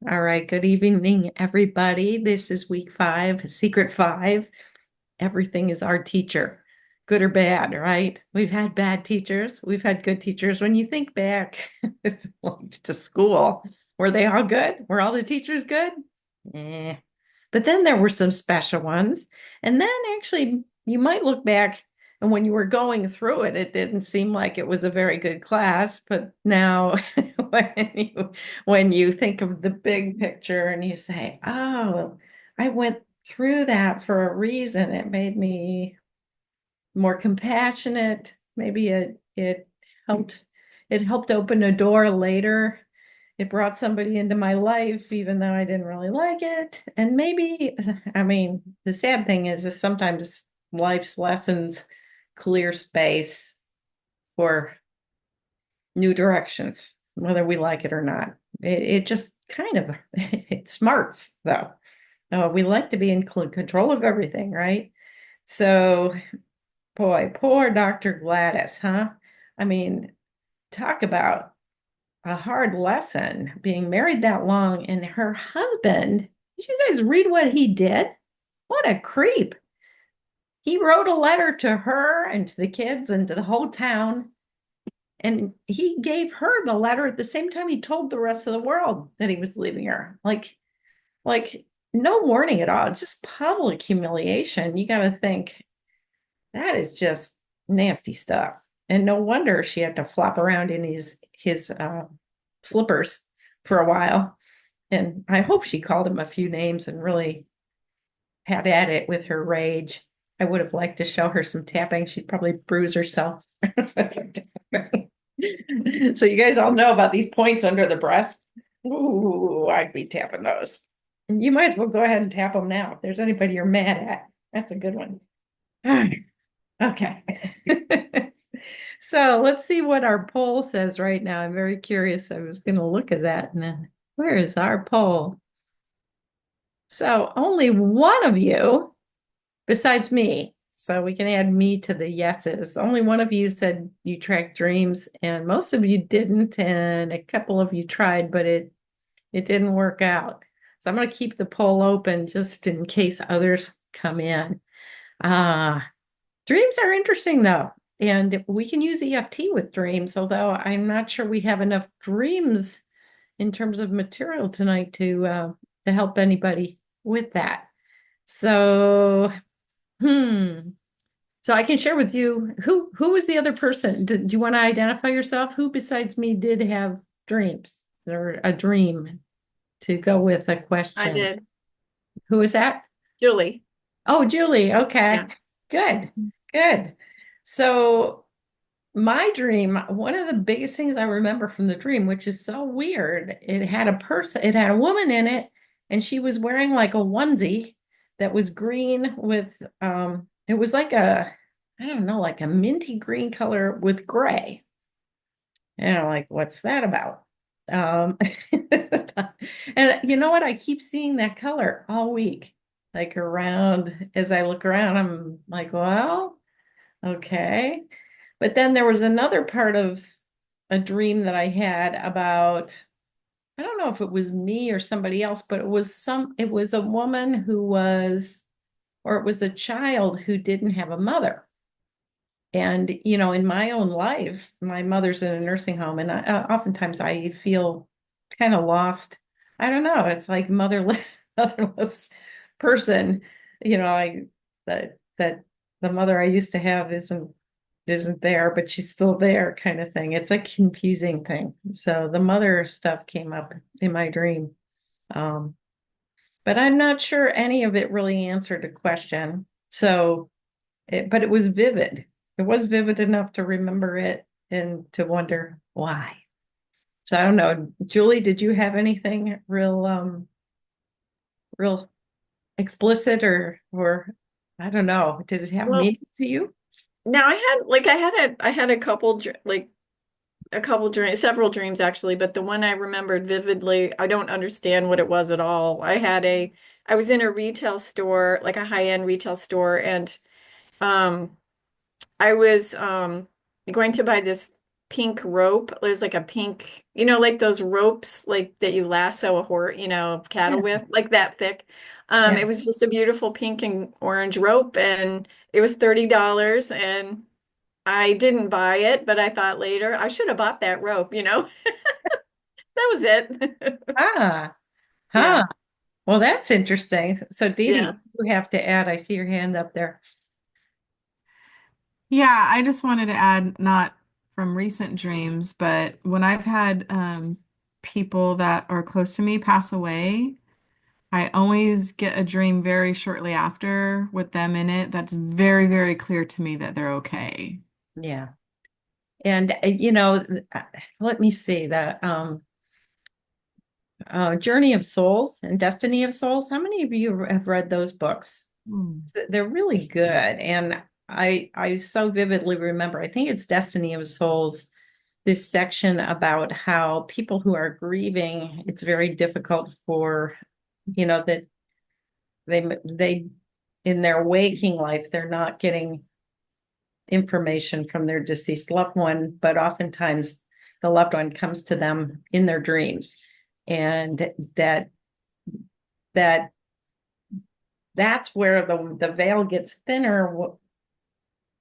All right, good evening, everybody. This is week five, secret five. Everything is our teacher, good or bad, right? We've had bad teachers, we've had good teachers. When you think back to school, were they all good? Were all the teachers good? Eh. But then there were some special ones. And then actually, you might look back and when you were going through it, it didn't seem like it was a very good class. But now, when you think of the big picture and you say, oh, I went through that for a reason, it made me more compassionate. Maybe helped it helped open a door later. It brought somebody into my life, even though I didn't really like it. And maybe, I mean, the sad thing is that sometimes life's lessons clear space for new directions, whether we like it or not. It just kind of it smarts though. We like to be in control of everything, right? So, boy, poor Dr. Gladys, huh? I mean, talk about a hard lesson being married that long and her husband. Did you guys read what he did? What a creep. He wrote a letter to her and to the kids and to the whole town. And he gave her the letter at the same time he told the rest of the world that he was leaving her. Like no warning at all, just public humiliation. You got to think that is just nasty stuff. And no wonder she had to flop around in his slippers for a while. And I hope she called him a few names and really had at it with her rage. I would have liked to show her some tapping. She'd probably bruise herself. So you guys all know about these points under the breast. Ooh, I'd be tapping those. You might as well go ahead and tap them now if there's anybody you're mad at. That's a good one. Okay. So let's see what our poll says right now. I'm very curious. I was going to look at that and then where is our poll? So only one of you, besides me, so we can add me to the yeses. Only one of you said you tracked dreams, and most of you didn't, and a couple of you tried, but it didn't work out. So I'm going to keep the poll open just in case others come in. Ah, dreams are interesting though, and we can use EFT with dreams, although I'm not sure we have enough dreams in terms of material tonight to help anybody with that. So, hmm. So I can share with you who was the other person? Do you want to identify yourself? Who besides me did have dreams or a dream to go with a I question? did. Who is that? Julie. Oh, Julie. Okay. Yeah. Good. Good. So my dream, one of the biggest things I remember from the dream, which is so weird, it had a woman in it, and she was wearing like a onesie that was green with it was like I don't know, like a minty green color with gray. And I'm like, what's that about? Um and you know what? I keep seeing that color all week. Like around as I look around, I'm like, well, okay. But then there was another part of a dream that I had about, I don't know if it was me or somebody else, but it was a woman or it was a child who didn't have a mother. And, in my own life, my mother's in a nursing home, and oftentimes I feel kind of lost. I don't know. It's like motherless, motherless person. That the mother I used to have isn't there, but she's still there, kind of thing. It's a confusing thing. So the mother stuff came up in my dream, um, but I'm not sure any of it really answered a question. But it was vivid. It was vivid enough to remember it and to wonder why. So I don't know. Julie, did you have anything real explicit or I don't know. Did it have Well, meaning to you? now I had a couple a couple dreams, several dreams actually, but the one I remembered vividly, I don't understand what it was at all. I was in a retail store, like a high-end retail store, and um I was going to buy this. pink rope. There's like a pink, like those ropes like that you lasso a horse, cattle Yeah. with, like that thick. Yeah. It was just a beautiful pink and orange rope, and it was $30, and I didn't buy it, but I thought later I should have bought that rope. That was it. Ah, huh. Yeah. Well, that's interesting. So, Dee Yeah. Dee, you have to add, I see your hand up there. Yeah, I just wanted to add, not from recent dreams, but when I've had people that are close to me pass away, I always get a dream very shortly after with them in it that's very, very clear to me that they're okay. Yeah. And, uh, let me see the Journey of Souls and Destiny of Souls. How many of you have read those books? Hmm. They're really good. And I so vividly remember, I think it's Destiny of Souls, this section about how people who are grieving, it's very difficult for, that they in their waking life, they're not getting information from their deceased loved one, but oftentimes the loved one comes to them in their dreams. And that that's where the veil gets thinner.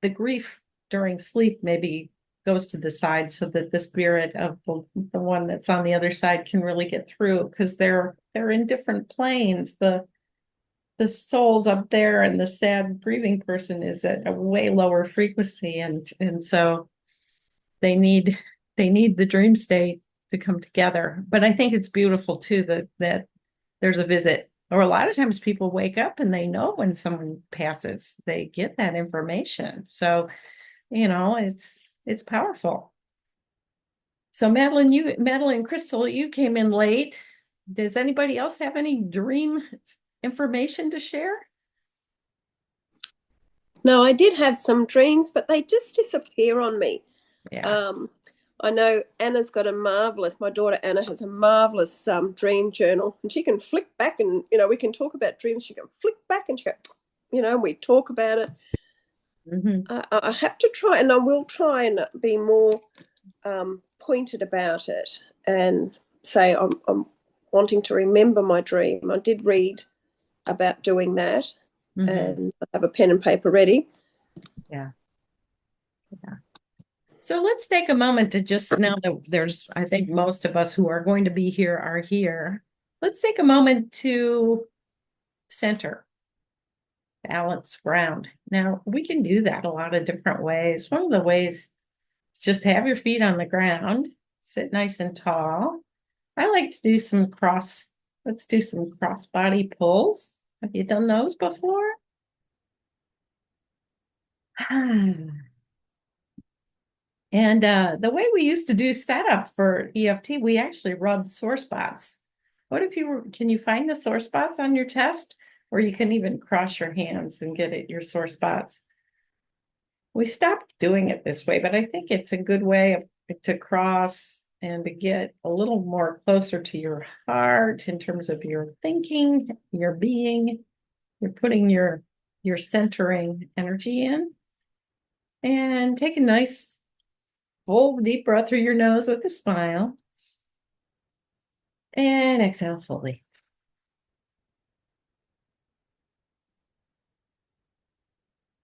The grief during sleep maybe goes to the side so that the spirit of the one that's on the other side can really get through, because they're in different planes. The soul's up there and the sad grieving person is at a way lower frequency, and so they need they need the dream state to come together. But I think it's beautiful too that there's a visit, or a lot of times people wake up and they know when someone passes, they get that information. So it's powerful. So Madeline, Crystal, you came in late. Does anybody else have any dream information to share? No, I did have some dreams, but they just disappear on me. Yeah. Um, I know Anna's got my daughter Anna has a marvelous dream journal, and she can flick back and, we can talk about dreams. She can flick back and she go, and we talk about it. Mhm. I have to try, and I will try and be more pointed about it and say I'm wanting to remember my dream. I did read about doing that, Mhm. and I have a pen and paper ready. Yeah. Yeah. So let's take a moment to just, now that I think most of us who are going to be here are here. Let's take a moment to center, balance, ground. Now, we can do that a lot of different ways. One of the ways is just have your feet on the ground, sit nice and tall. I like to do let's do some cross body pulls. Have you done those before? And the way we used to do setup for EFT, we actually rubbed sore spots. What if can you find the sore spots on your chest? Or you can even cross your hands and get at your sore spots. We stopped doing it this way, but I think it's a good way to cross and to get a little more closer to your heart in terms of your thinking, your being. You're putting your centering energy in, and take a nice full deep breath through your nose with a smile, and exhale fully.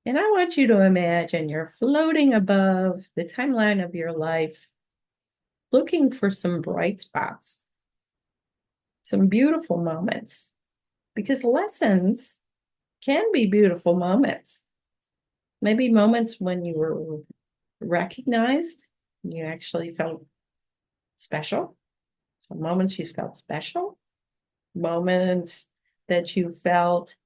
And I want you to imagine you're floating above the timeline of your life, looking for some bright spots, some beautiful moments, because lessons can be beautiful moments. Maybe moments when you were recognized, you actually felt special. So moments you felt special, moments that you felt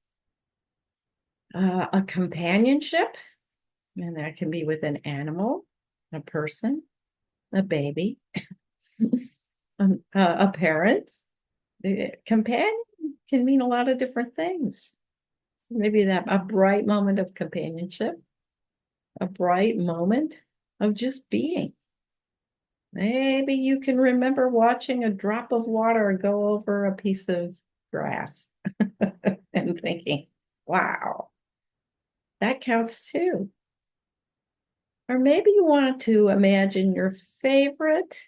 a companionship, and that can be with an animal, a person, a baby, a parent. The companion can mean a lot of different things. So maybe that a bright moment of companionship, a bright moment of just being. Maybe you can remember watching a drop of water go over a piece of grass and thinking, wow, that counts too. Or maybe you want to imagine your favorite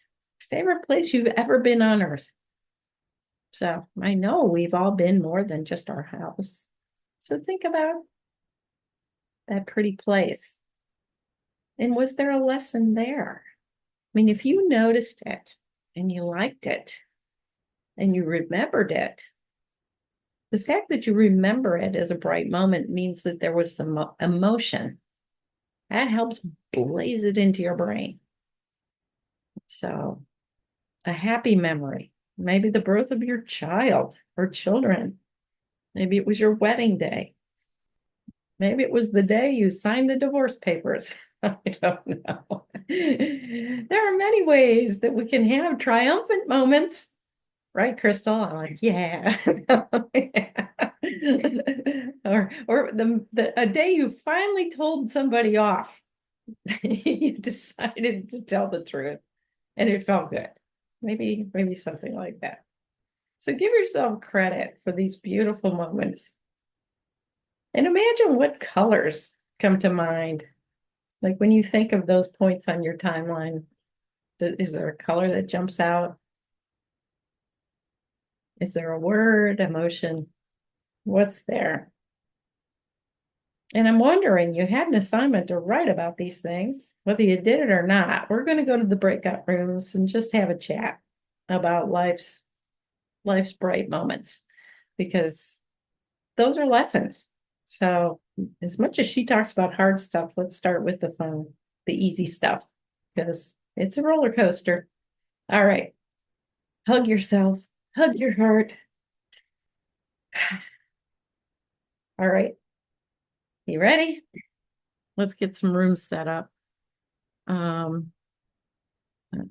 place you've ever been on Earth. So I know we've all been more than just our house. So think about that pretty place. And was there a lesson there? I mean, if you noticed it and you liked it and you remembered it, the fact that you remember it as a bright moment means that there was some emotion. That helps blaze it into your brain. So, a happy memory, maybe the birth of your child or children. Maybe it was your wedding day. Maybe it was the day you signed the divorce papers. I don't know. There are many ways that we can have triumphant moments. Right, Crystal? I'm like, yeah. Or the a day you finally told somebody off. You decided to tell the truth and it felt good. Maybe something like that. So give yourself credit for these beautiful moments. And imagine what colors come to mind. Like when you think of those points on your timeline, is there a color that jumps out? Is there a word, emotion? What's there? And I'm wondering, you had an assignment to write about these things, whether you did it or not. We're going to go to the breakout rooms and just have a chat about life's bright moments, because those are lessons. So as much as she talks about hard stuff, let's start with the fun, the easy stuff, because it's a roller coaster. All right. Hug yourself, hug your heart. All right. You ready? Let's get some rooms set up. Let's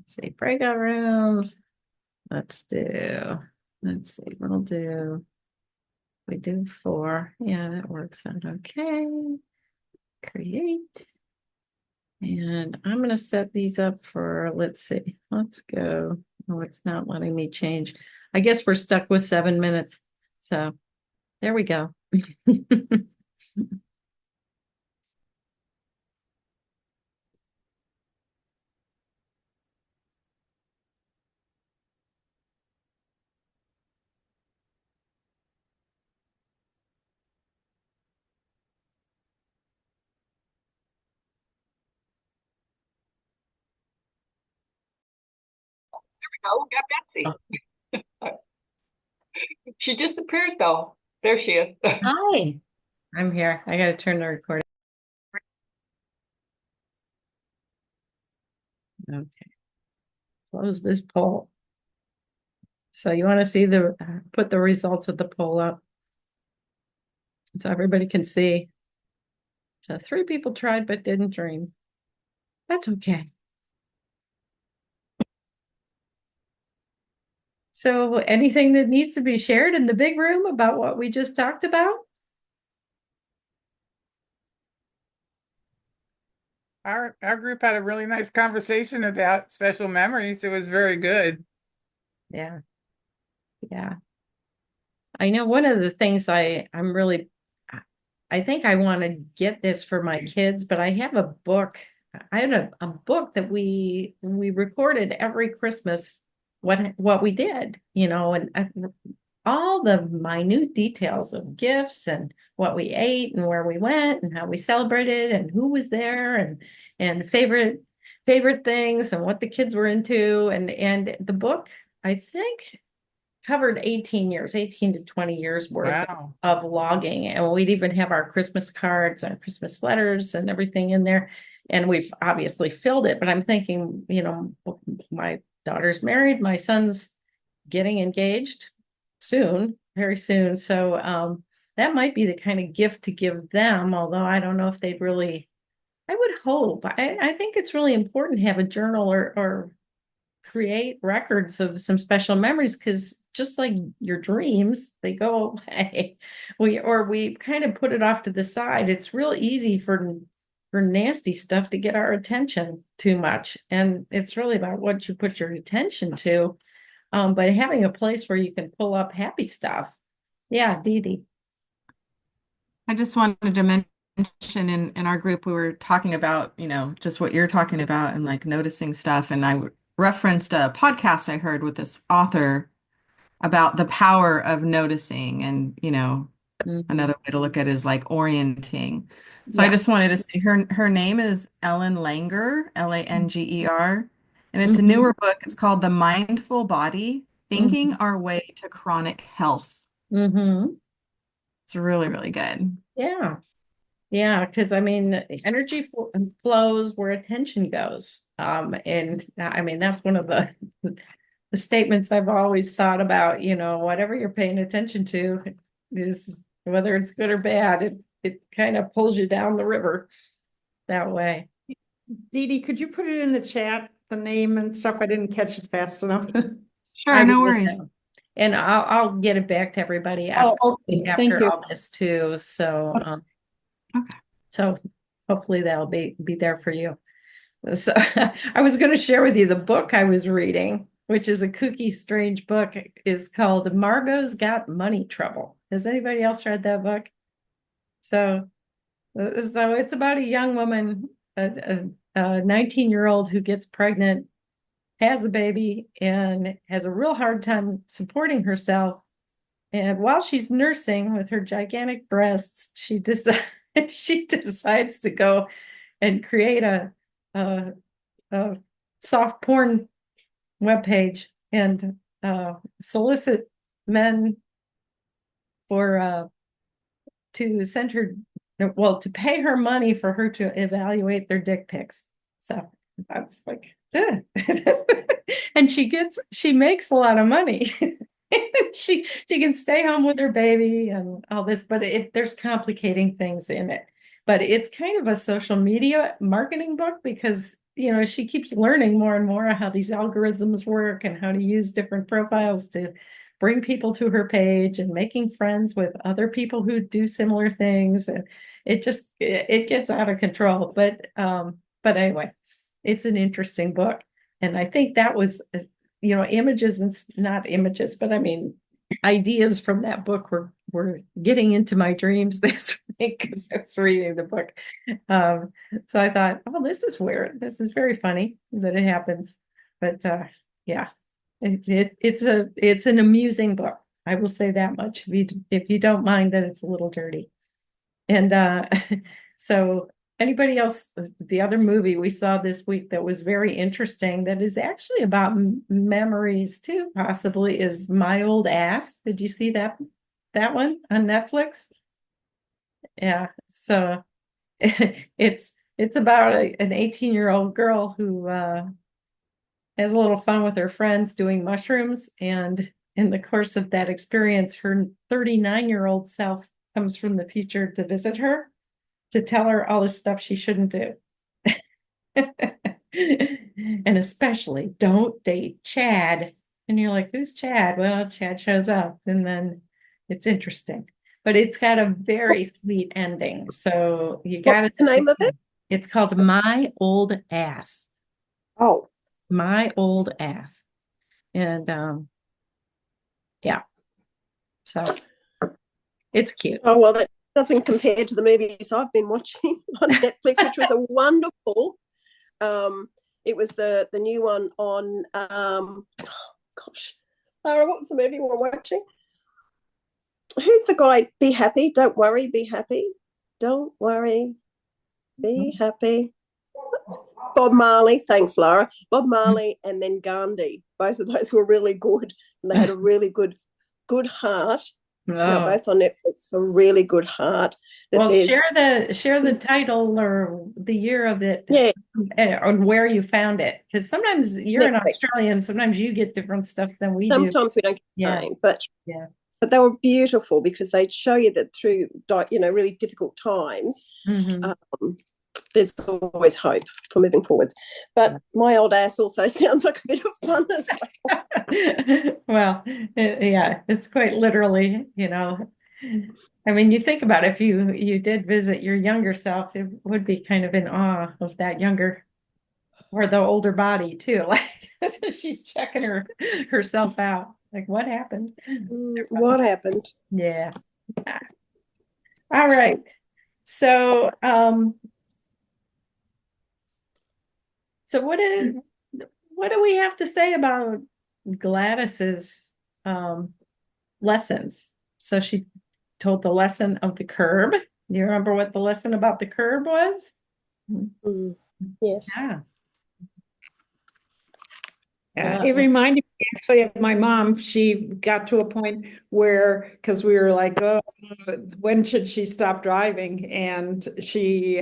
see, breakout rooms. Let's see, we'll do, we do 4. Yeah, that works out okay. Create. And I'm going to set these up for, let's see, let's go. Oh, it's not letting me change. I guess we're stuck with 7 minutes. So there we go. Oh, got Betsy. She disappeared though. There she is. Hi, I'm here. I got to turn the recording. Okay, close this poll. So you want to see put the results of the poll up so everybody can see. So 3 people tried but didn't dream. That's okay. So anything that needs to be shared in the big room about what we just talked about? Our group had a really nice conversation about special memories. It was very good. Yeah. Yeah. I know one of the things I think I want to get this for my kids, but I have a book. I had a book that we recorded every Christmas what we did, and all the minute details of gifts and what we ate and where we went and how we celebrated and who was there and favorite things and what the kids were into, and the book, I think, covered 18 to 20 years worth Wow. of logging. And we'd even have our Christmas cards, our Christmas letters and everything in there. And we've obviously filled it, but I'm thinking, my daughter's married, my son's getting engaged soon, very soon. So that might be the kind of gift to give them, although I don't know if they'd really, I would hope. I think it's really important to have a journal or create records of some special memories, because just like your dreams, they go away. We kind of put it off to the side. It's real easy for nasty stuff to get our attention too much. And it's really about what you put your attention to. But having a place where you can pull up happy stuff. Yeah, Dee Dee. I just wanted to mention in our group, we were talking about, just what you're talking about and like noticing stuff. And I referenced a podcast I heard with this author about the power of noticing. And, Mhm. another way to look at it is like orienting. So I Yeah. just wanted to say her name is Ellen Langer, Langer, and it's a Mhm. newer book. It's called The Mindful Body: Thinking Mhm. Our Way to Chronic Health. Mhm. It's really, really good. Yeah. Yeah, because I mean, energy flows where attention goes. And I mean, that's one of the statements I've always thought about, whatever you're paying attention to is whether it's good or bad, it kind of pulls you down the river that way. Dee Dee, could you put it in the chat, the name and stuff? I didn't catch it fast enough. Sure, I no will worries. now. And I'll get it back to everybody Oh, okay. Thank after you. all this too. So Okay. so hopefully that'll be there for you. So I was going to share with you the book I was reading, which is a kooky, strange book, is called Margot's Got Money Trouble. Has anybody else read that book? So it's about a young woman, a 19-year-old who gets pregnant, has the baby, and has a real hard time supporting herself. And while she's nursing with her gigantic breasts, she decides to go and create a, a soft porn webpage and solicit men for to send her, well, to pay her money for her to evaluate their dick pics. So that's like, and she makes a lot of money. She can stay home with her baby and all this, but there's complicating things in it. But it's kind of a social media marketing book because she keeps learning more and more how these algorithms work and how to use different profiles to bring people to her page and making friends with other people who do similar things. And it gets out of control. But anyway, it's an interesting book. And I think that was images and not images, but I mean ideas from that book were getting into my dreams this week because I was reading the book. So I thought, oh, this is weird. This is very funny that it happens. But yeah, it's an amusing book. I will say that much. If you don't mind that it's a little dirty. And so anybody else, the other movie we saw this week that was very interesting that is actually about memories too, possibly, is My Old Ass. Did you see that one on Netflix? Yeah. So it's about an 18-year-old girl who has a little fun with her friends doing mushrooms, and in the course of that experience, her 39-year-old self comes from the future to visit her to tell her all the stuff she shouldn't do. And especially don't date Chad. And you're like, who's Chad? Well, Chad shows up, and then it's interesting. But it's got a very sweet ending. So you got What's the name of it? It's called My Old Ass. Oh, My Old Ass. And yeah. So it's cute. oh well, that doesn't compare to the movies I've been watching on Netflix, which was a wonderful. It was the new one on. Gosh, Lara, what was the movie we were watching? Who's the guy? Be happy, don't worry, be happy, don't worry, be happy. Bob Marley, thanks, Lara. Bob Marley and then Gandhi. Both of those were really good, and they had a really good heart. They're Oh. both on Netflix for really good heart. Well, share the title or the year of it, Yeah, and where you found it. Because sometimes you're an Netflix. Australian, sometimes you get different stuff than we do. Sometimes we don't get Yeah. the name, but Yeah. but they were beautiful because they'd show you that through really difficult times, Mhm. there's always hope for moving forwards. But My Old Ass also sounds like a bit of fun as well. Well, yeah, it's quite literally, I mean, you think about it, if you did visit your younger self, it would be kind of in awe of that younger or the older body too. Like she's checking herself out. Like, what happened? What happened? Yeah. All right. So, so what do we have to say about Gladys's lessons? So she told the lesson of the curb. Do you remember what the lesson about the curb was? Mm, yes. Yeah. It reminded me actually of my mom. She got to a point where, because we were like, oh, when should she stop driving? And she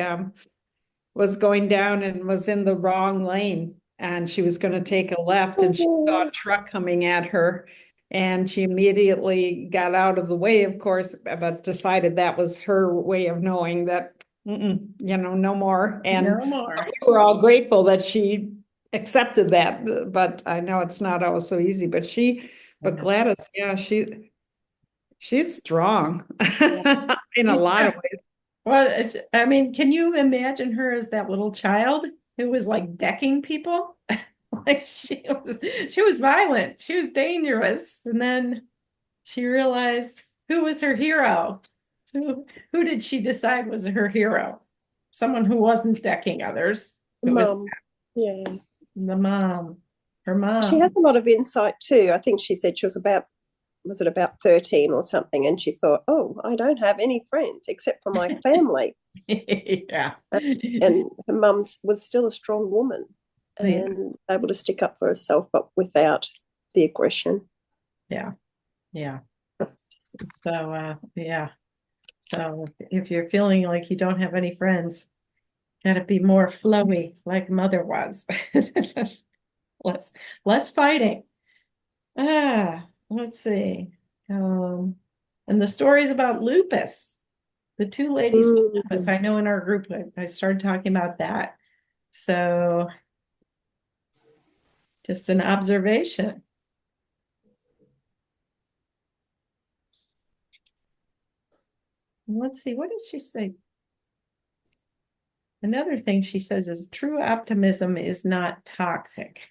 was going down and was in the wrong lane, and she was going to take a left, and she saw a truck coming at her. And she immediately got out of the way, of course, but decided that was her way of knowing that, no more. And No more. we were all grateful that she accepted that, but I know it's not always so easy. But Gladys, yeah, she's strong in a lot of ways. Well, I mean, can you imagine her as that little child who was like decking people? Like she was violent, she was dangerous, and then she realized who was her hero. Who did she decide was her hero? Someone who wasn't decking others. Who was Mum. Yeah. the mom? Her She mom. has a lot of insight too. I think she said she was about 13 or something, and she thought, oh, I don't have any friends except for my family. Yeah. And her mum was still a strong woman Yeah. and able to stick up for herself, but without the aggression. Yeah. So yeah. So if you're feeling like you don't have any friends, gotta be more flowy like mother was. Less fighting. Let's see. And the stories about lupus. The two ladies with lupus. I know in our group I started talking about that. So just an observation. Let's see, what does she say? Another thing she says is true optimism is not toxic.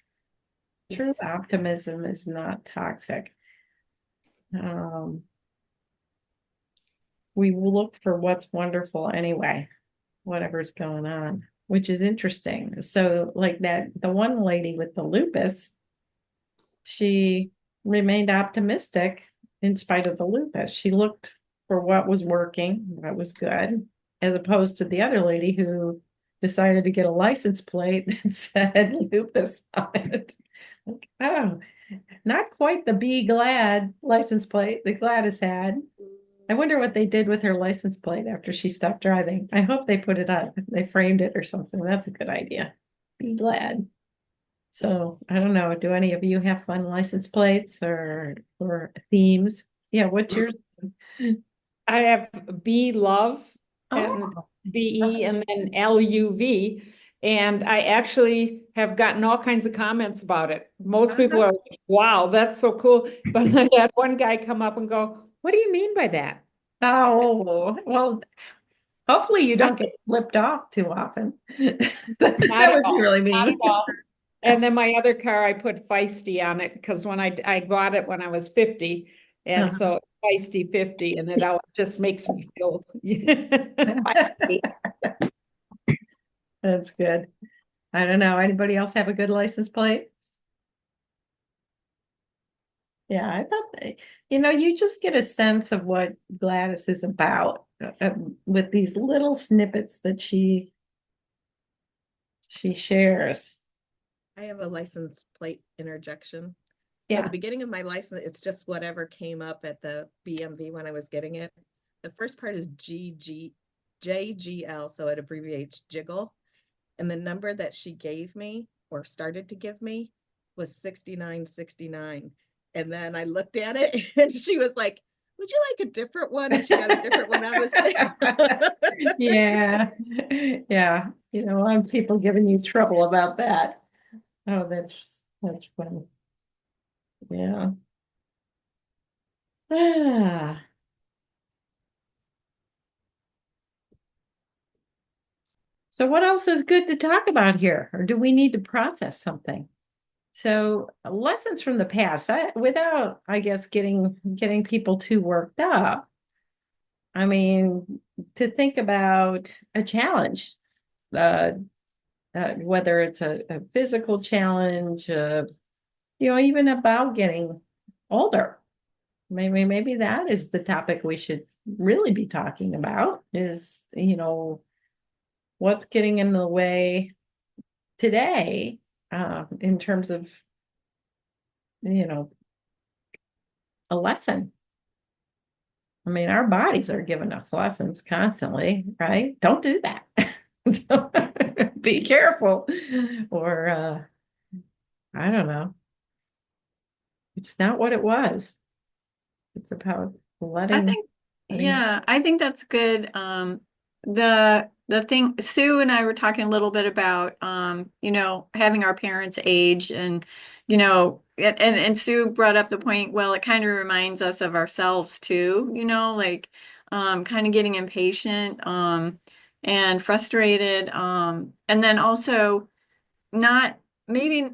True Yes. optimism is not toxic. We will look for what's wonderful anyway, whatever's going on, which is interesting. So, like the one lady with the lupus, she remained optimistic in spite of the lupus. She looked for what was working, that was good, as opposed to the other lady who decided to get a license plate that said lupus on it. Like, oh, not quite the Be Glad license plate that Gladys had. I wonder what they did with her license plate after she stopped driving. I hope they put it up. They framed it or something. That's a good idea. Be glad. So I don't know. Do any of you have fun license plates or themes? Yeah, what's yours? I have B love and Oh, BE and then LUV. And I actually have gotten all kinds of comments about it. Most people are like, wow, that's so cool. But I had one guy come up and go, what do you mean by that? oh, well, hopefully you don't get flipped off too often. That Not at would be all. really Not at mean. all. And then my other car, I put feisty on it because when I bought it when I was 50, and so feisty 50, and it just makes me feel feisty. That's good. I don't know. Anybody else have a good license plate? Yeah, I thought, you just get a sense of what Gladys is about with these little snippets that she shares. I have a license plate interjection. So Yeah. at the beginning of my license, it's just whatever came up at the BMV when I was getting it. The first part is JGL, so it abbreviates jiggle. And the number that she gave me or started to give me was 6969. And then I looked at it and she was like, would you like a different one? And she got a different one. I was Yeah. Yeah. I'm people giving you trouble about that. Oh, that's funny. Yeah. Ah. So what else is good to talk about here? Or do we need to process something? So lessons from the past, without, I guess, getting people too worked up. I mean, to think about a challenge, uh, whether it's a physical challenge, even about getting older. Maybe that is the topic we should really be talking about is, what's getting in the way today, in terms of, a lesson. I mean, our bodies are giving us lessons constantly, right? Don't do that. Be careful. Or, I don't know. It's not what it was. It's about I letting. think, yeah, I think that's good. The thing Sue and I were talking a little bit about, having our parents age and, and Sue brought up the point, well, it kind of reminds us of ourselves too, like, kind of getting impatient, and frustrated, and then also not maybe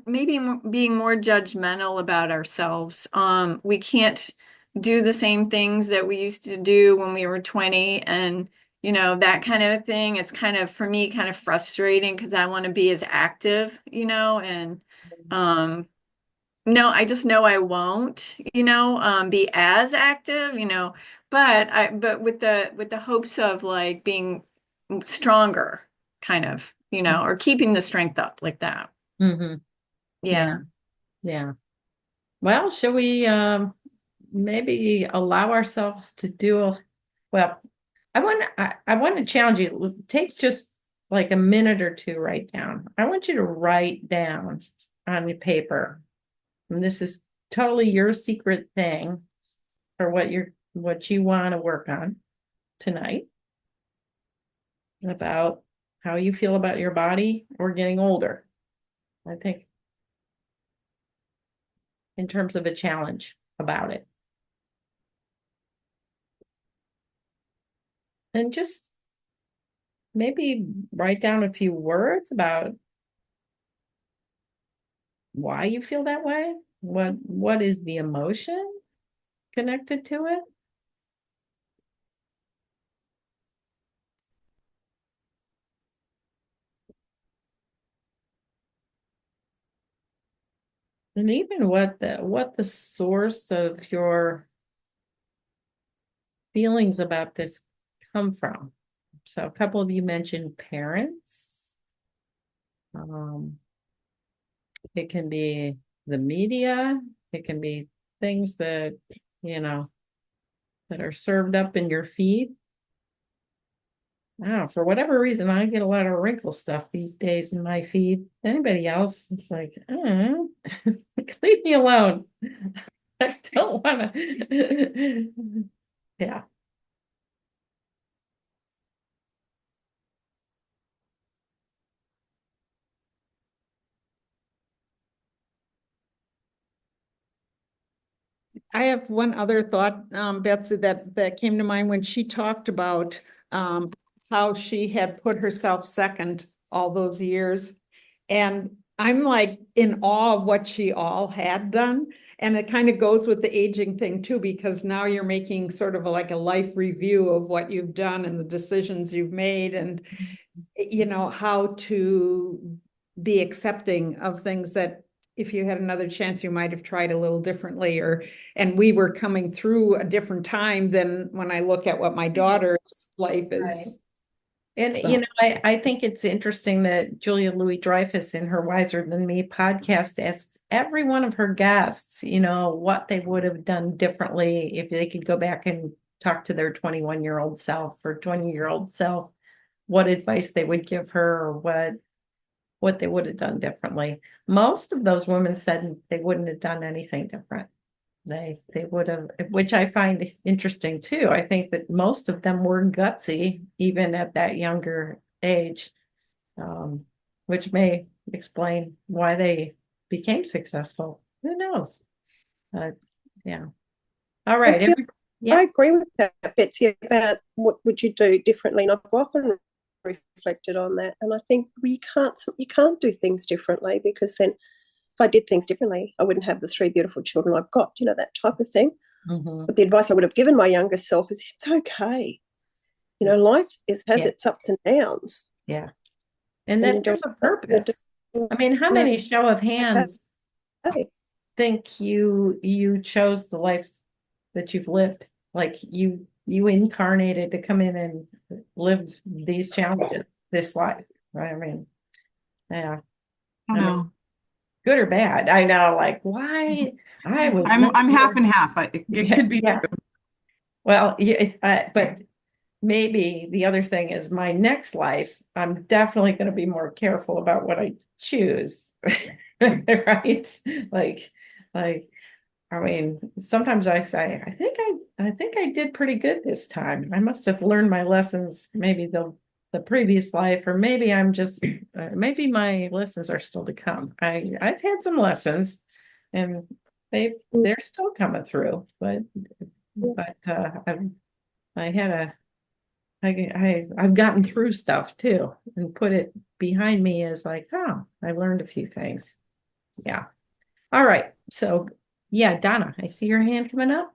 being more judgmental about ourselves. We can't do the same things that we used to do when we were 20 and that kind of thing. It's kind of for me kind of frustrating because I want to be as active, and no, I just know I won't, be as active, but with the hopes of like being stronger kind of, or keeping the strength up like that. Mm-hmm. Yeah. Yeah. Well, shall we maybe allow ourselves to well, I want to challenge you. Take just like a minute or two, write down. I want you to write down on your paper. And this is totally your secret thing for what you want to work on tonight, about how you feel about your body or getting older. I think in terms of a challenge about it. And just maybe write down a few words about why you feel that way. What is the emotion connected to it? And even what the source of your feelings about this come from. So a couple of you mentioned parents. It can be the media. It can be things that, that are served up in your feed. Wow, for whatever reason, I get a lot of wrinkle stuff these days in my feed. Anybody else? It's like, leave me alone. I don't want to. Yeah. I have one other thought, Betsy, that came to mind when she talked about how she had put herself second all those years. And I'm like in awe of what she all had done. And it kind of goes with the aging thing too, because now you're making sort of like a life review of what you've done and the decisions you've made and, how to be accepting of things that if you had another chance, you might have tried a little differently, and we were coming through a different time than when I look at what my daughter's life is. Right. And, So. I think it's interesting that Julia Louis-Dreyfus in her Wiser Than Me podcast asked every one of her guests, what they would have done differently if they could go back and talk to their 21-year-old self or 20-year-old self, what advice they would give her or what they would have done differently. Most of those women said they wouldn't have done anything different. They would have, which I find interesting too. I think that most of them were gutsy, even at that younger age, which may explain why they became successful. Who knows? Yeah. All right. Betsy, I agree with that, Betsy, about what would you do differently. And I've often reflected on that, and I think you can't do things differently, because then if I did things differently, I wouldn't have the 3 beautiful children I've got, that type of thing. Mm-hmm. But the advice I would have given my younger self is it's okay. You know, life has Yeah. its ups and downs. Yeah. And And that you there's a don't know you're purpose. I mean, how doing many show of hands okay. think you chose the life that you've lived? Like you incarnated to come in and live these challenges, this life, right? I mean, yeah. I I mean, know. good or bad. I know, like, why I was I'm not half here. and half. It Yeah, could be yeah. true. Well, yeah, it's but maybe the other thing is my next life, I'm definitely going to be more careful about what I choose. Right? Like I mean, sometimes I say, I think I did pretty good this time. I must have learned my lessons, maybe the previous life, or maybe I'm just maybe my lessons are still to come. I've had some lessons and they're still coming through, but I had a I've gotten through stuff too and put it behind me as like, oh, I learned a few things. Yeah. All right. So yeah, Donna, I see your hand coming up.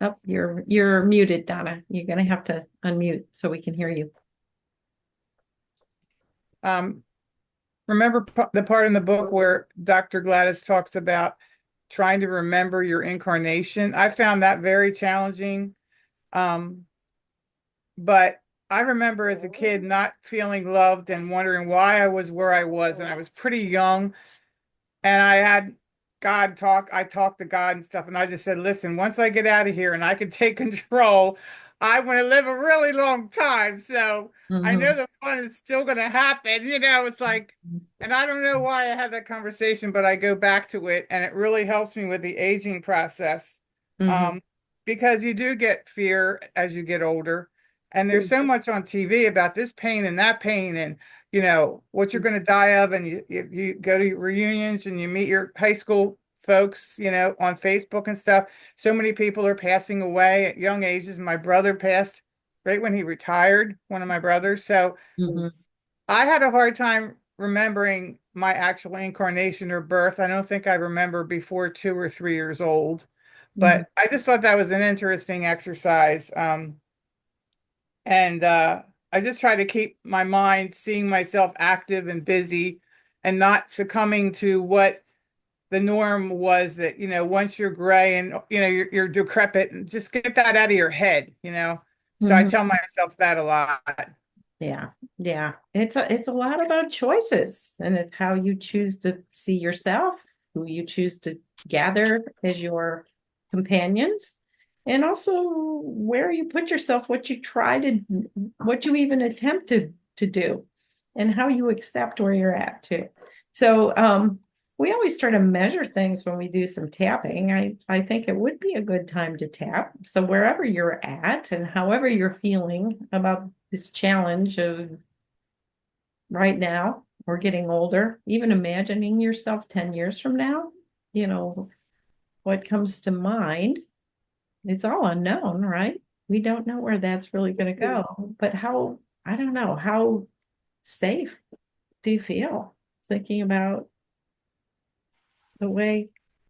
Oh, you're muted, Donna. You're gonna have to unmute so we can hear you. Remember the part in the book where Dr. Gladys talks about trying to remember your incarnation? I found that very challenging. But I remember as a kid not feeling loved and wondering why I was where I was, and I was pretty young. And I had I talked to God and stuff, and I just said, listen, once I get out of here and I can take control, I want to live a really long time. So I know Mhm. the fun is still going to happen. It's like, and I don't know why I had that conversation, but I go back to it, and it really helps me with the aging process. Mhm. Um, because you do get fear as you get older. And there's so much on TV about this pain and that pain and what you're going to die of, and you go to reunions and you meet your high school folks, on Facebook and stuff. So many people are passing away at young ages. My brother passed right when he retired, one of my brothers. So Mhm. I had a hard time remembering my actual incarnation or birth. I don't think I remember before 2 or 3 years old, Mhm. but I just thought that was an interesting exercise. And I just try to keep my mind seeing myself active and busy and not succumbing to what the norm was that, once you're gray and, you're decrepit, and just get that out of your head. So I Mhm. tell myself that a lot. Yeah. Yeah. It's a lot about choices and it's how you choose to see yourself, who you choose to gather as your companions, and also where you put yourself, what you even attempt to do, and how you accept where you're at too. So we always try to measure things when we do some tapping. I think it would be a good time to tap. So wherever you're at and however you're feeling about this challenge of right now or getting older, even imagining yourself 10 years from now, you know, what comes to mind, it's all unknown, right? We don't know where that's really going to go, but I don't know, how safe do you feel thinking about the way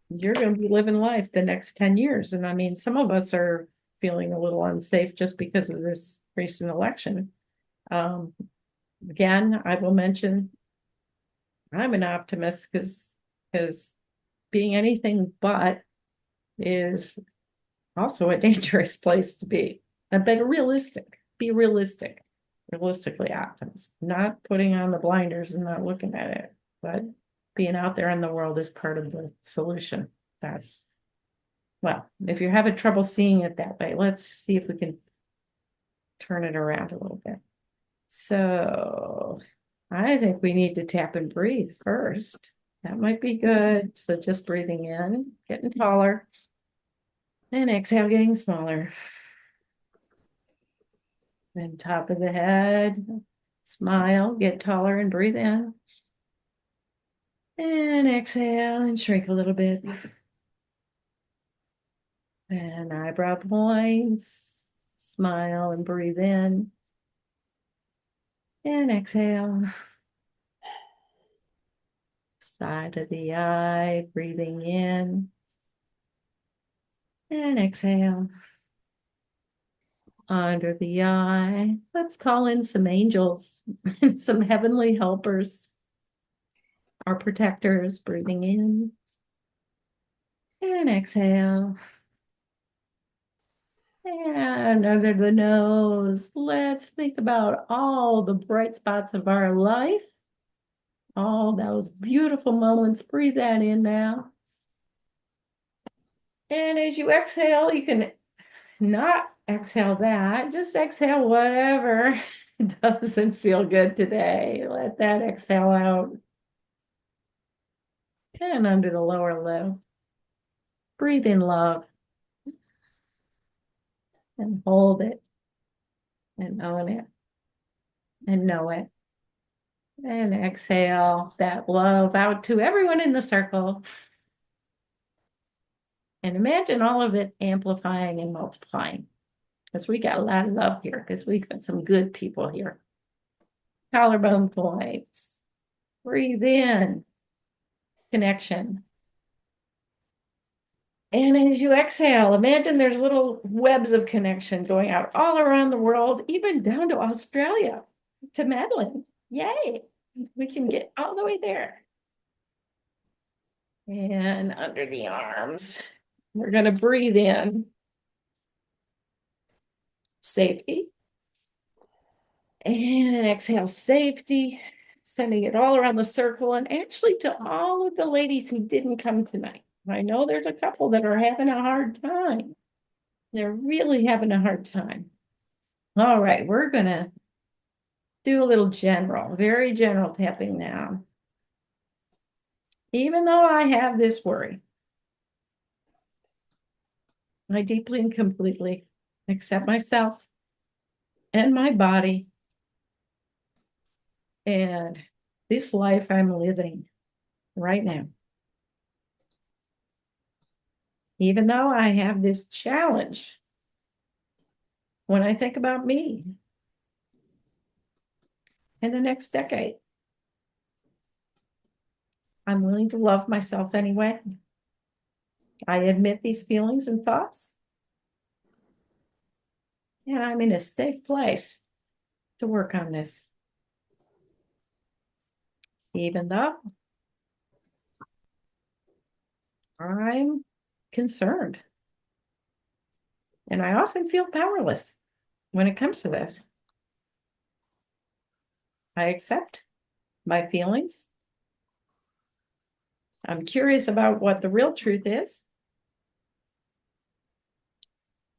you're going to be living life the next 10 years? And I mean, some of us are feeling a little unsafe just because of this recent election. Um, Again, I will mention I'm an optimist because being anything but is also a dangerous place to be. But realistic, be realistic, realistically optimist, not putting on the blinders and not looking at it, but being out there in the world is part of the solution. Well, if you're having trouble seeing it that way, let's see if we can turn it around a little bit. So I think we need to tap and breathe first. That might be good. So just breathing in, getting taller, and exhale, getting smaller. And top of the head, smile, get taller and breathe in. And exhale and shrink a little bit. And eyebrow points, smile and breathe in. And exhale. Side of the eye, breathing in. And exhale. under the eye. Let's call in some angels and some heavenly helpers, our protectors, breathing in and exhale. And under the nose, let's think about all the bright spots of our life, all those beautiful moments. Breathe that in now. And as you exhale, you can not exhale that, just exhale whatever doesn't feel good today. Let that exhale out. And under the lower lip, breathe in love and hold it and own it and know it. And exhale that love out to everyone in the circle. And imagine all of it amplifying and multiplying. Because we got a lot of love here, because we've got some good people here. Collarbone points. Breathe in. Connection. And as you exhale, imagine there's little webs of connection going out all around the world, even down to Australia, to Madeline. Yay! We can get all the way there. And under the arms, we're going to breathe in safety. And exhale safety, sending it all around the circle, and actually to all of the ladies who didn't come tonight. I know there's a couple that are having a hard time. They're really having a hard time. All right, we're going to do a little general, very general tapping now. Even though I have this worry, I deeply and completely accept myself and my body and this life I'm living right now. Even though I have this challenge, when I think about me in the next decade, I'm willing to love myself anyway. I admit these feelings and thoughts. And I'm in a safe place to work on this. Even though I'm concerned. And I often feel powerless when it comes to this. I accept my feelings. I'm curious about what the real truth is.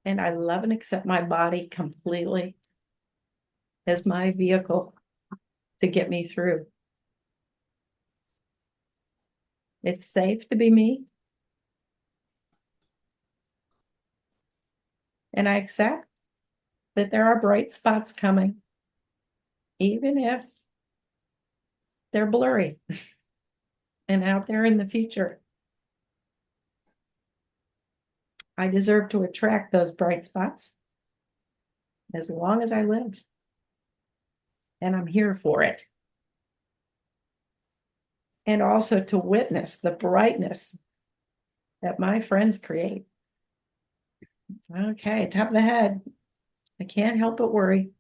And I love and accept my body completely as my vehicle to get me through. It's safe to be me. And I accept that there are bright spots coming, even if they're blurry and out there in the future. I deserve to attract those bright spots as long as I live. And I'm here for it. And also to witness the brightness that my friends create. Okay, top of the head. I can't help but worry.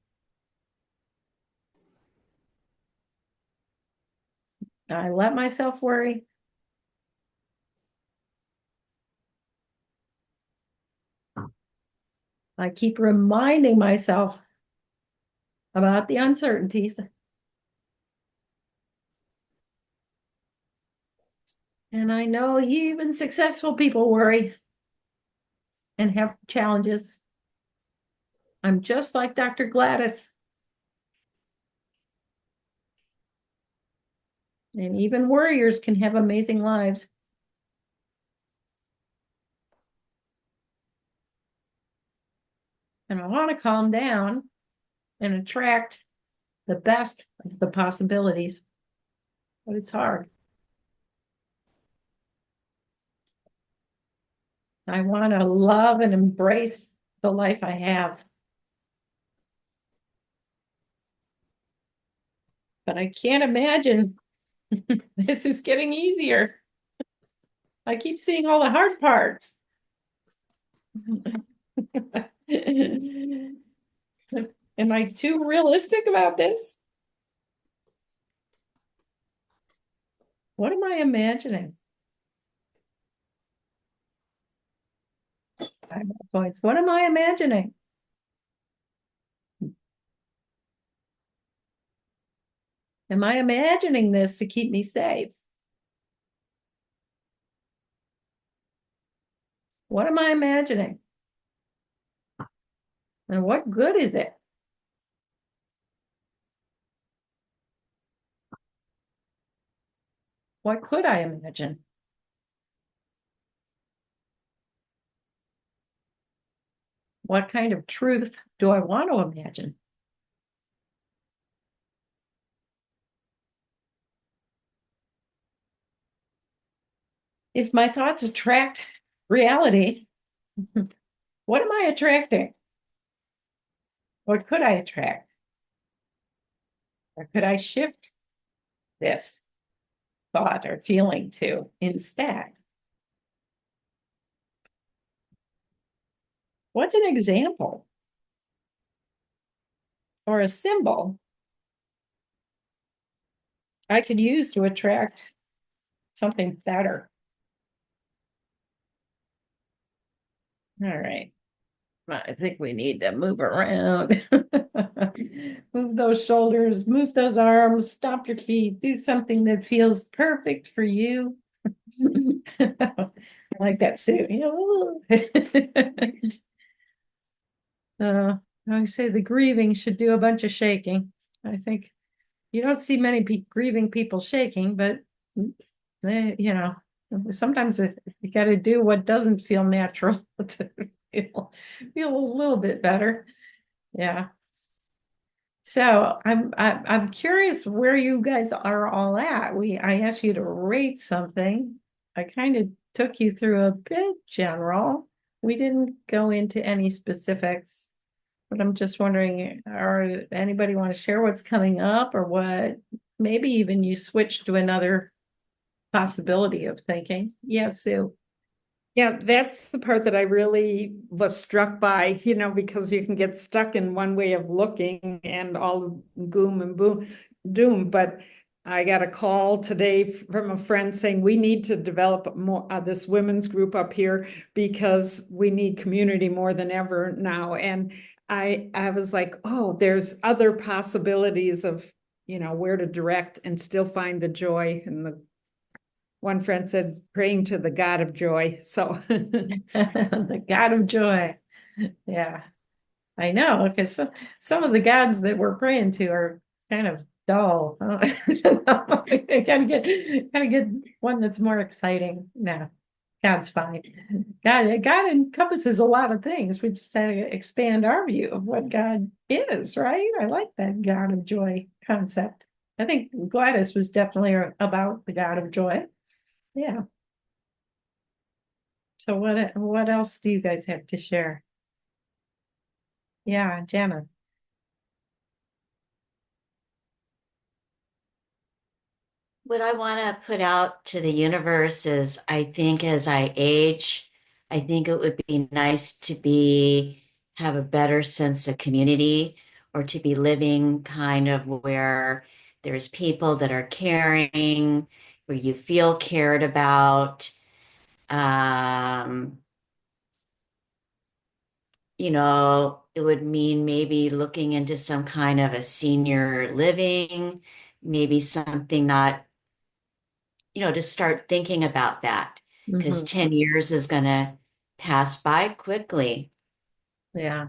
I let myself worry. I keep reminding myself about the uncertainties. And I know even successful people worry and have challenges. I'm just like Dr. Gladys. And even warriors can have amazing lives. And I want to calm down and attract the best of the possibilities. But it's hard. I want to love and embrace the life I have. But I can't imagine this is getting easier. I keep seeing all the hard parts. Am I too realistic about this? What am I imagining? 5 points. What am I imagining? Am I imagining this to keep me safe? What am I imagining? And what good is it? What could I imagine? What kind of truth do I want to imagine? If my thoughts attract reality, what am I attracting? What could I attract? Or could I shift this thought or feeling to instead? What's an example or a symbol I could use to attract something better? All right. I think we need to move around. Move those shoulders, move those arms, stomp your feet, do something that feels perfect for you. I like that suit. I say the grieving should do a bunch of shaking. I think you don't see many grieving people shaking, but they, sometimes you got to do what doesn't feel natural to feel a little bit better. Yeah. So I'm curious where you guys are all at. I asked you to rate something. I kind of took you through a bit general. We didn't go into any specifics, but I'm just wondering, anybody want to share what's coming up or what? Maybe even you switch to another possibility of thinking. Yeah, Sue. Yeah, that's the part that I really was struck by, because you can get stuck in one way of looking and all gloom and doom. But I got a call today from a friend saying we need to develop more this women's group up here because we need community more than ever now. And I was like, oh, there's other possibilities of, where to direct and still find the joy. And one friend said, praying to the God of joy. So the God of joy. Yeah, I know. Because some of the gods that we're praying to are kind of dull. Gotta get one that's more exciting. No, God's fine. God encompasses a lot of things. We just have to expand our view of what God is, right? I like that God of joy concept. I think Gladys was definitely about the God of joy. Yeah. So what else do you guys have to share? Yeah, Jana. What I want to put out to the universe is I think as I age, I think it would be nice to have a better sense of community or to be living kind of where there's people that are caring, where you feel cared about. Um, it would mean maybe looking into some kind of a senior living, maybe something not to start thinking about that because Mhm. 10 years is going to pass by quickly. Yeah.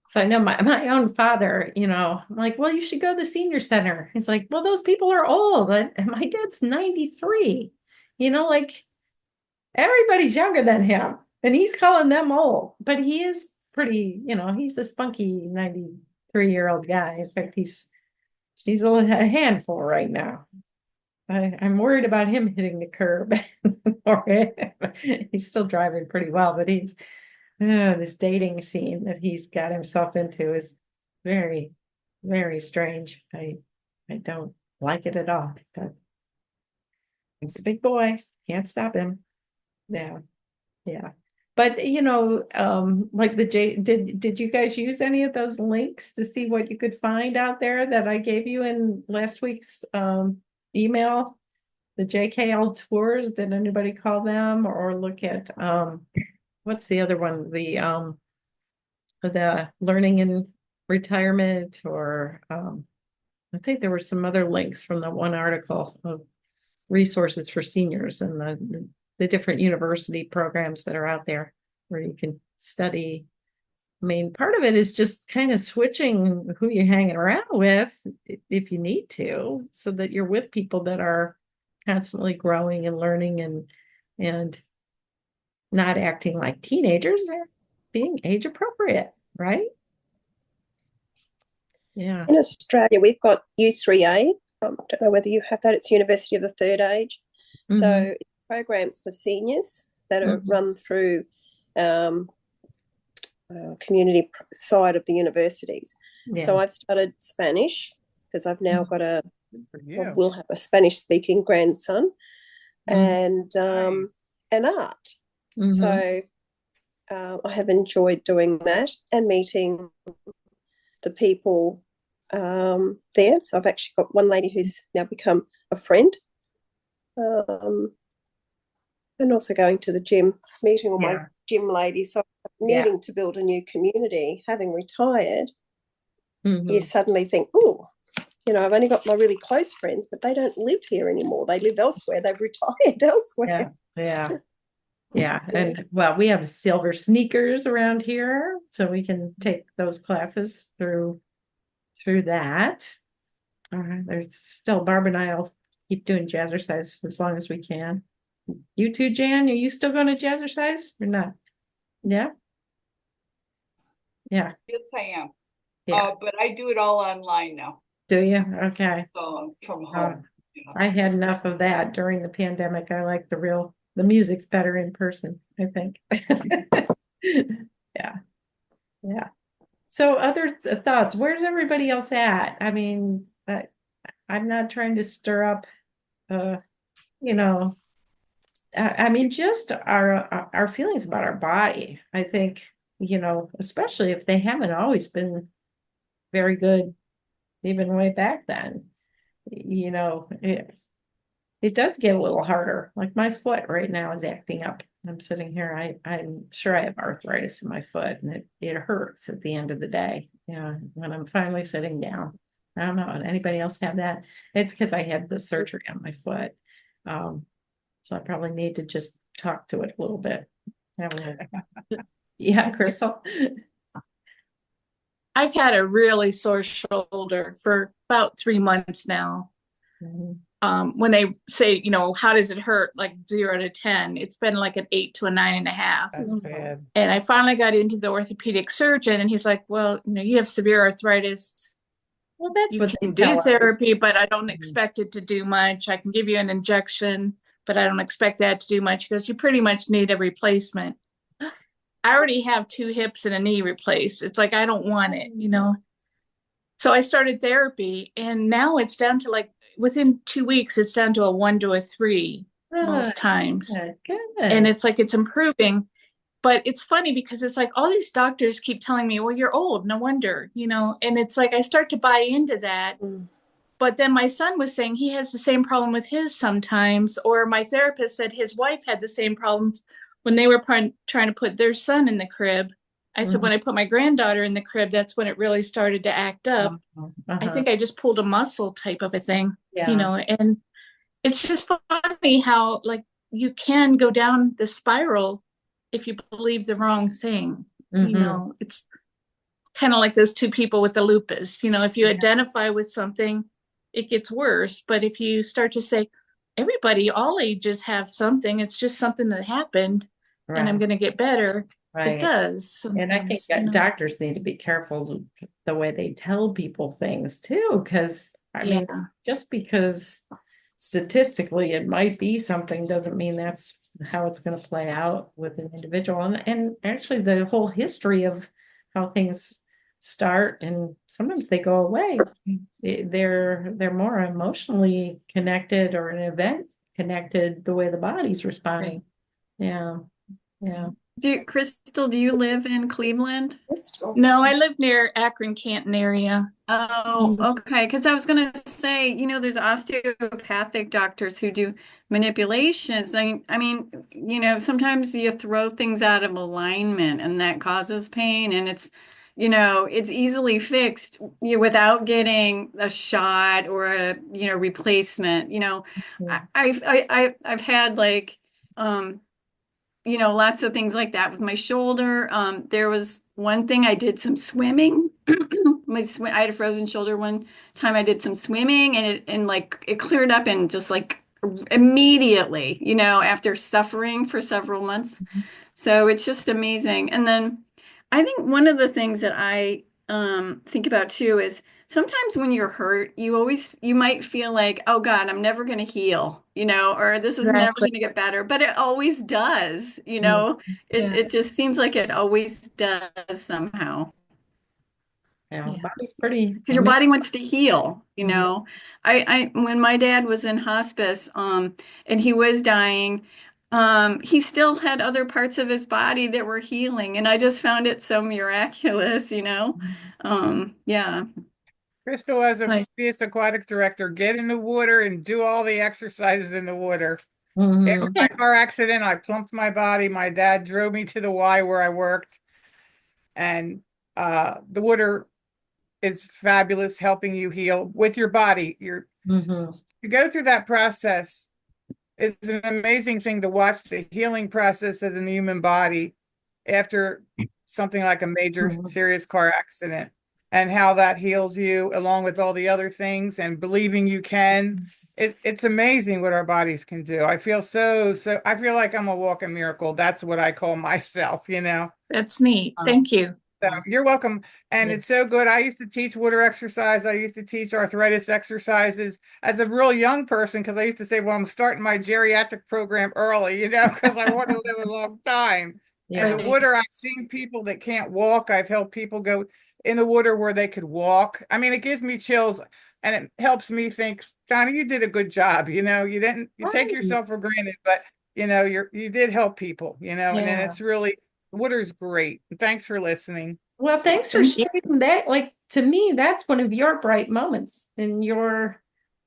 So I know my own father, I'm like, well, you should go to the senior center. He's like, well, those people are old. And my dad's 93. Like everybody's younger than him. And he's calling them old. But he is pretty, he's a spunky 93-year-old guy. In fact, he's a handful right now. I'm worried about him hitting the curb. He's still driving pretty well, but this dating scene that he's got himself into is very, very strange. I don't like it at all, but he's a big boy. Can't stop him. Yeah. Yeah. But like did you guys use any of those links to see what you could find out there that I gave you in last week's email? The JKL tours, did anybody call them or look at what's the other one? The learning in retirement, or I think there were some other links from the one article of resources for seniors and the different university programs that are out there where you can study. I mean, part of it is just kind of switching who you're hanging around with if you need to, so that you're with people that are constantly growing and learning and not acting like teenagers. They're being age appropriate, right? Yeah. In Australia, we've got U3A. I don't know whether you have that. It's University of the Third Age. Mhm. So programs for seniors that are run through community side of the universities. Yeah. So I've started Spanish because I've now got For you. will have a Spanish speaking grandson, Mhm. and art. Mhm. So I have enjoyed doing that and meeting the people there. So I've actually got one lady who's now become a friend, and also going to the gym, meeting all Yeah. my gym ladies. So Yeah. needing to build a new community, having retired, Mhm. you suddenly think, oh, I've only got my really close friends, but they don't live here anymore. They live elsewhere. They've retired elsewhere. Yeah. And well, we have silver sneakers around here, so we can take those classes through that. There's still Barb and I'll keep doing jazzercise as long as we can. You too, Jan? Are you still going to jazzercise or not? Yeah. Yes, I am. Yeah. But I do it all online now, Do you? Okay. from home. I had enough of that during the pandemic. I like the music's better in person, I think. Yeah. Yeah. So other thoughts, where's everybody else at? I mean, I'm not trying to stir up, you know, I mean, just our feelings about our body. I think, especially if they haven't always been very good, even way back then, it does get a little harder. Like my foot right now is acting up. I'm sitting here. I'm sure I have arthritis in my foot, and it hurts at the end of the day. Yeah, when I'm finally sitting down. I don't know. Anybody else have that? It's because I had the surgery on my foot. So I probably need to just talk to it a little bit. Yeah, Crystal. I've had a really sore shoulder for about 3 months now. Mhm. When they say, how does it hurt? Like 0 to 10, it's been like an 8 to a 9.5. That's bad. And I finally got into the orthopedic surgeon, and he's like, well, you have severe arthritis. Well, that's You what they can tell do us. therapy, but I don't expect it to do much. I can give you an injection, but I don't expect that to do much because you pretty much need a replacement. I already have 2 hips and a knee replaced. It's like, I don't want it, So I started therapy, and now it's down to like within 2 weeks, it's down to a 1 to a 3 most times. Good. And it's like it's improving. But it's funny because it's like all these doctors keep telling me, well, you're old, no wonder, and it's like I start to buy into that. But then my son was saying he has the same problem with his sometimes, or my therapist said his wife had the same problems when they were trying to put their son in the crib. I said, when I put my granddaughter in the crib, that's when it really started to act up. I think I just pulled a muscle type of a thing, and it's just funny how like you can go down the spiral if you believe the wrong thing. It's kind of like those 2 people with the lupus. If you identify with something, it gets worse. But if you start to say, everybody, all ages have something, it's just something that happened, and I'm going to get better. Right. It does. And I think that doctors need to be careful the way they tell people things too, because I mean, just because statistically it might be something doesn't mean that's how it's going to play out with an individual. And actually the whole history of how things start and sometimes they go away. They're more emotionally connected or an event connected the way the body's responding. Yeah. Crystal, do you live in Cleveland? No, I live near Akron, Canton area. Oh, okay. Because I was going to say, there's osteopathic doctors who do manipulations. I mean, sometimes you throw things out of alignment and that causes pain, and it's easily fixed without getting a shot or a replacement. I've had like, um, lots of things like that with my shoulder. There was one thing I did some swimming. I had a frozen shoulder one time. I did some swimming and like it cleared up and just like immediately, after suffering for several months. So it's just amazing. And then I think one of the things that I think about too is sometimes when you're hurt, you might feel like, oh God, I'm never going to heal, or this is never Exactly. going to get better, but it always does, Yeah. it just seems like it always does somehow. Yeah, Yeah. body's pretty Because your body wants to heal, you Mhm. know. I when my dad was in hospice, and he was dying, he still had other parts of his body that were healing, and I just found it so miraculous. Yeah. Crystal, as a Nice. previous aquatic director, get in the water and do all the exercises in the water. After Mhm. my car accident, I plumped my body. My dad drove me to the Y where I worked, and the water is fabulous, helping you heal with your body. Mhm. You go through that process. It's an amazing thing to watch the healing process of the human body after something like a major Mhm. serious car accident, and how that heals you along with all the other things and believing you can. It's amazing what our bodies can do. I feel I feel like I'm a walking miracle. That's what I call myself. That's neat. Thank you. So you're welcome. And Yeah. it's so good. I used to teach water exercise. I used to teach arthritis exercises as a real young person because I used to say, well, I'm starting my geriatric program early, because I want to live a long time. And the Yeah. water, I've seen people that can't walk. I've helped people go in the water where they could walk. I mean, it gives me chills and it helps me think, Johnny, you did a good job. You take Right. yourself for granted, but you did help people, and then Yeah. it's really water's great. Thanks for listening. Well, thanks for Thank you. sharing that. Like to me, that's one of your bright moments in your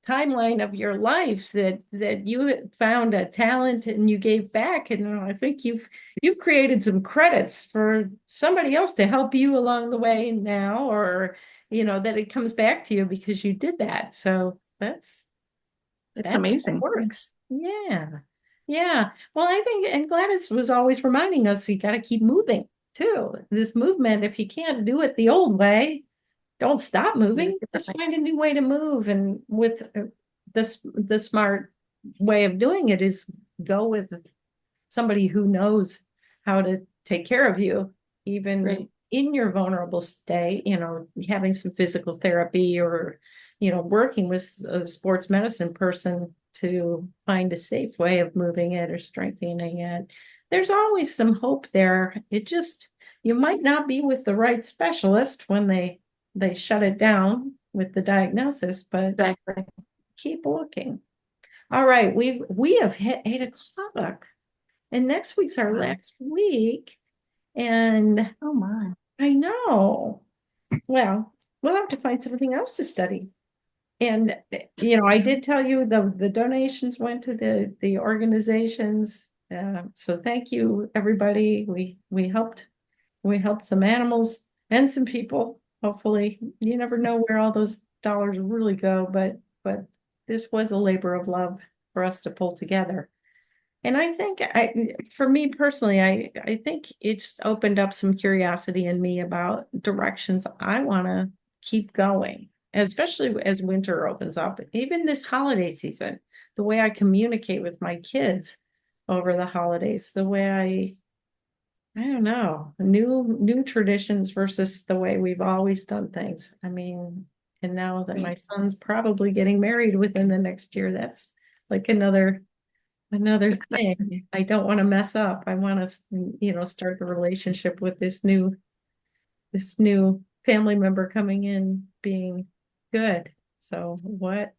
timeline of your life that you had found a talent and you gave back. And I think you've created some credits for somebody else to help you along the way now, or that it comes back to you because you did that. So It's that's how it amazing. works. Yeah. Yeah. Well, I think, and Gladys was always reminding us, you got to keep moving too. This movement, if you can't do it the old way, don't stop moving. Just find a new way to move. And with the smart way of doing it is go with somebody who knows how to take care of you, even Right. in your vulnerable state, having some physical therapy or, working with a sports medicine person to find a safe way of moving it or strengthening it. There's always some hope there. You might not be with the right specialist when they shut it down with the diagnosis, but Exactly. keep looking. All right, we have hit 8 o'clock. And next week's our Wow. last week. And Oh my. I know. Well, we'll have to find something else to study. And I did tell you the donations went to the organizations. So thank you, everybody. We helped some animals and some people. Hopefully, you never know where all those dollars really go, but this was a labor of love for us to pull together. And I think for me personally, I think it's opened up some curiosity in me about directions I want to keep going, especially as winter opens up. Even this holiday season, the way I communicate with my kids over the holidays, the way I don't know, new traditions versus the way we've always done things. I mean, and now that my son's probably getting married within the next year, that's like another thing. I don't want to mess up. I want to, start the relationship with this new family member coming in being good. So what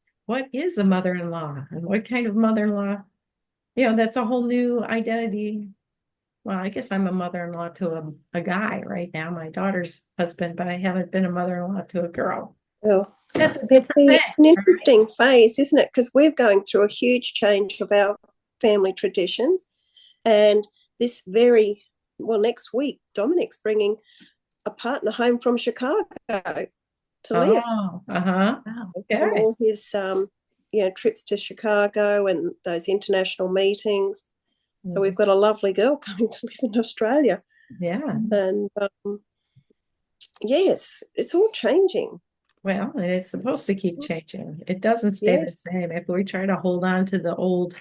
is a mother-in-law and what kind of mother-in-law? That's a whole new identity Well, I guess I'm a mother-in-law to a guy right now, my daughter's husband, but I haven't been a mother-in-law to a girl. Well, That's a it's different thing, an right? interesting phase, isn't it? Because we're going through a huge change of our family traditions. And this next week, Dominic's bringing a partner home from Chicago to live. Oh, uh-huh. Wow. From Okay. all his trips to Chicago and those international meetings. So we've got a lovely girl coming to live in Australia. Yeah. And yes, it's all changing. Well, and it's supposed to keep changing. It doesn't stay the Yes. same. If we try to hold on to the old,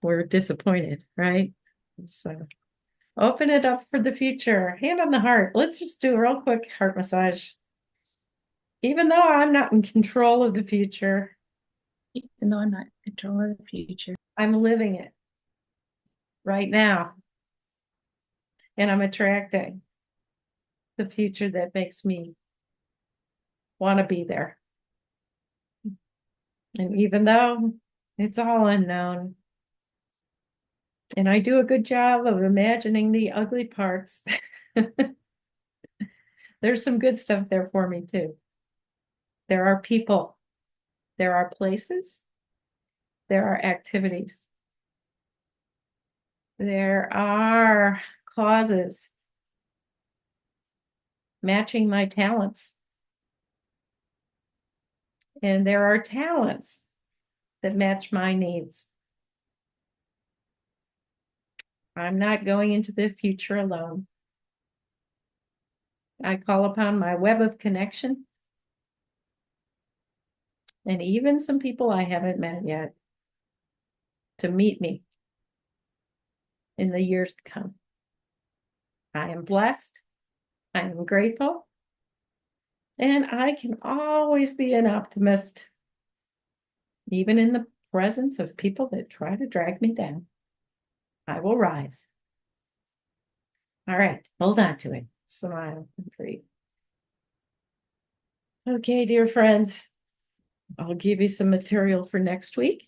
we're disappointed, right? So open it up for the future. Hand on the heart. Let's just do a real quick heart massage. Even though I'm not in control of the future, Even though I'm not in control of the future. I'm living it right now. And I'm attracting the future that makes me want to be there. And even though it's all unknown, and I do a good job of imagining the ugly parts, there's some good stuff there for me too. There are people, there are places, there are activities, there are causes matching my talents. And there are talents that match my needs. I'm not going into the future alone. I call upon my web of connection and even some people I haven't met yet to meet me in the years to come. I am blessed. I am grateful. And I can always be an optimist, even in the presence of people that try to drag me down. I will rise. All right, hold on to it. Smile and breathe. Okay, dear friends, I'll give you some material for next week.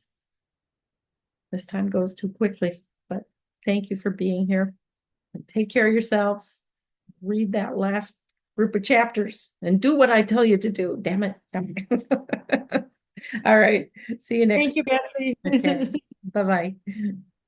This time goes too quickly, but thank you for being here. And take care of yourselves. Read that last group of chapters and do what I tell you to do. Damn it. All right. See you next Thank you, Betsy. week. Okay. Bye-bye.